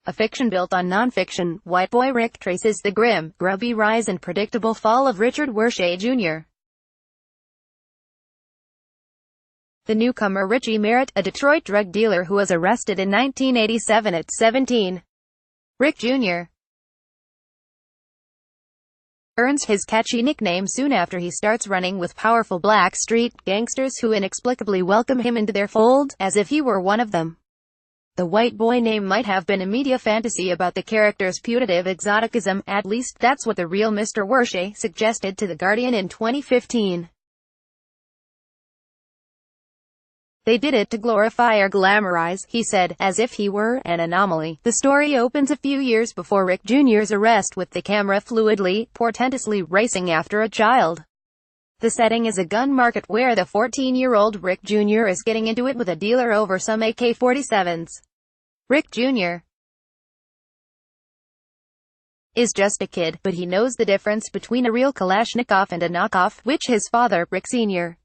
A fiction built on non-fiction, White Boy Rick traces the grim, grubby rise and predictable fall of Richard Wershe Jr. The newcomer Richie Merritt, a Detroit drug dealer who was arrested in 1987 at 17. Rick Jr. earns his catchy nickname soon after he starts running with powerful black street gangsters who inexplicably welcome him into their fold, as if he were one of them. The White Boy name might have been a media fantasy about the character's putative exoticism, at least that's what the real Mr. Wershe suggested to The Guardian in 2015. They did it to glorify or glamorize, he said, as if he were an anomaly. The story opens a few years before Rick Jr.'s arrest, with the camera fluidly, portentously racing after a child. The setting is a gun market where the 14-year-old Rick Jr. is getting into it with a dealer over some AK-47s. Rick Jr. is just a kid, but he knows the difference between a real Kalashnikov and a knockoff, which his father, Rick Sr.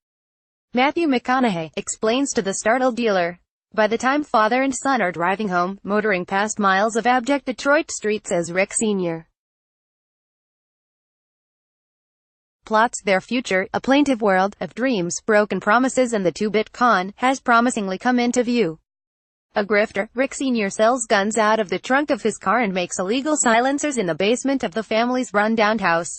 Matthew McConaughey, explains to the startled dealer. By the time father and son are driving home, motoring past miles of abject Detroit streets as Rick Sr. plots their future, a plaintive world of dreams, broken promises, and the two-bit con has promisingly come into view. A grifter, Rick Sr. sells guns out of the trunk of his car and makes illegal silencers in the basement of the family's run-down house.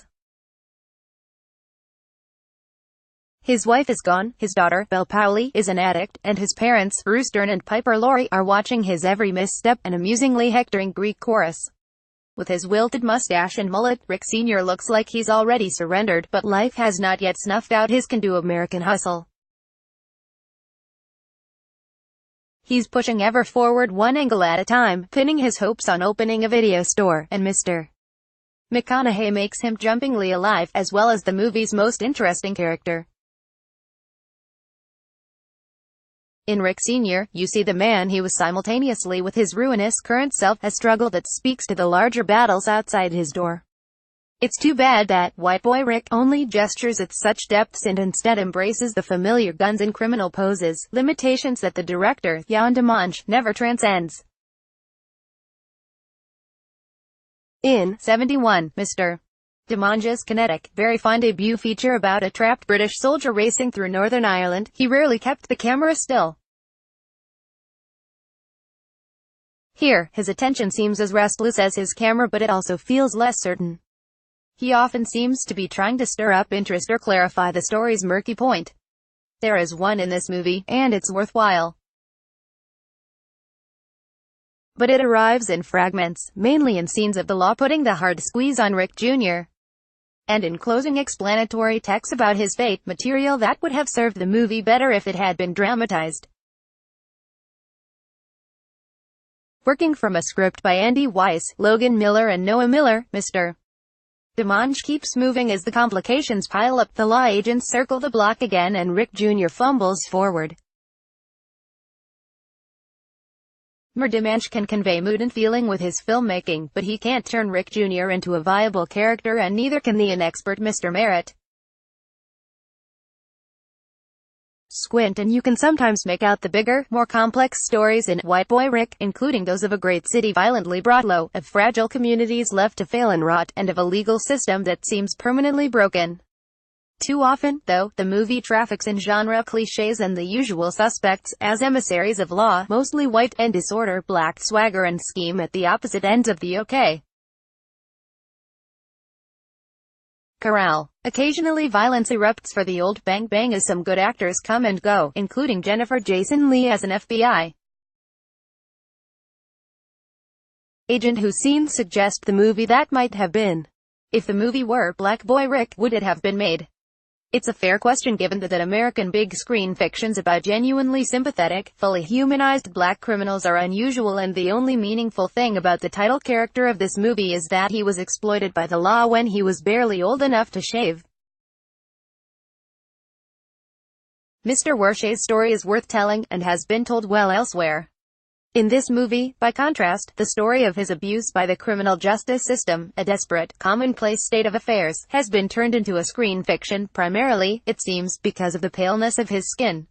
His wife is gone, his daughter, Belle Powley, is an addict, and his parents, Bruce Dern and Piper Laurie, are watching his every misstep, an amusingly hectoring Greek chorus. With his wilted mustache and mullet, Rick Sr. looks like he's already surrendered, but life has not yet snuffed out his can-do American hustle. He's pushing ever forward one angle at a time, pinning his hopes on opening a video store, and Mr. McConaughey makes him jumpingly alive, as well as the movie's most interesting character. In Rick Sr., you see the man he was simultaneously with his ruinous current self, a struggle that speaks to the larger battles outside his door. It's too bad that White Boy Rick only gestures at such depths and instead embraces the familiar guns and criminal poses, limitations that the director, Yann Demange, never transcends. In 71, Mr. Demange's kinetic, very fine debut feature about a trapped British soldier racing through Northern Ireland, he rarely kept the camera still. Here, his attention seems as restless as his camera, but it also feels less certain. He often seems to be trying to stir up interest or clarify the story's murky point. There is one in this movie, and it's worthwhile. But it arrives in fragments, mainly in scenes of the law putting the hard squeeze on Rick Jr. and in closing explanatory text about his fate, material that would have served the movie better if it had been dramatized. Working from a script by Andy Weiss, Logan Miller and Noah Miller, Mr. Demange keeps moving as the complications pile up, the law agents circle the block again, and Rick Jr. fumbles forward. Demange can convey mood and feeling with his filmmaking, but he can't turn Rick Jr. into a viable character, and neither can the inexpert Mr. Merritt. Squint and you can sometimes make out the bigger, more complex stories in White Boy Rick, including those of a great city violently brought low, of fragile communities left to fail and rot, and of a legal system that seems permanently broken. Too often, though, the movie traffics in genre cliches and the usual suspects, as emissaries of law, mostly white, and disorder, black swagger and scheme at the opposite ends of the OK corral. Occasionally violence erupts for the old bang bang as some good actors come and go, including Jennifer Jason Leigh as an FBI agent whose scenes suggest the movie that might have been. If the movie were Black Boy Rick, would it have been made? It's a fair question given that American big-screen fictions about genuinely sympathetic, fully humanized black criminals are unusual, and the only meaningful thing about the title character of this movie is that he was exploited by the law when he was barely old enough to shave. Mr. Wershe's story is worth telling, and has been told well elsewhere. In this movie, by contrast, the story of his abuse by the criminal justice system, a desperate, commonplace state of affairs, has been turned into a screen fiction, primarily, it seems, because of the paleness of his skin.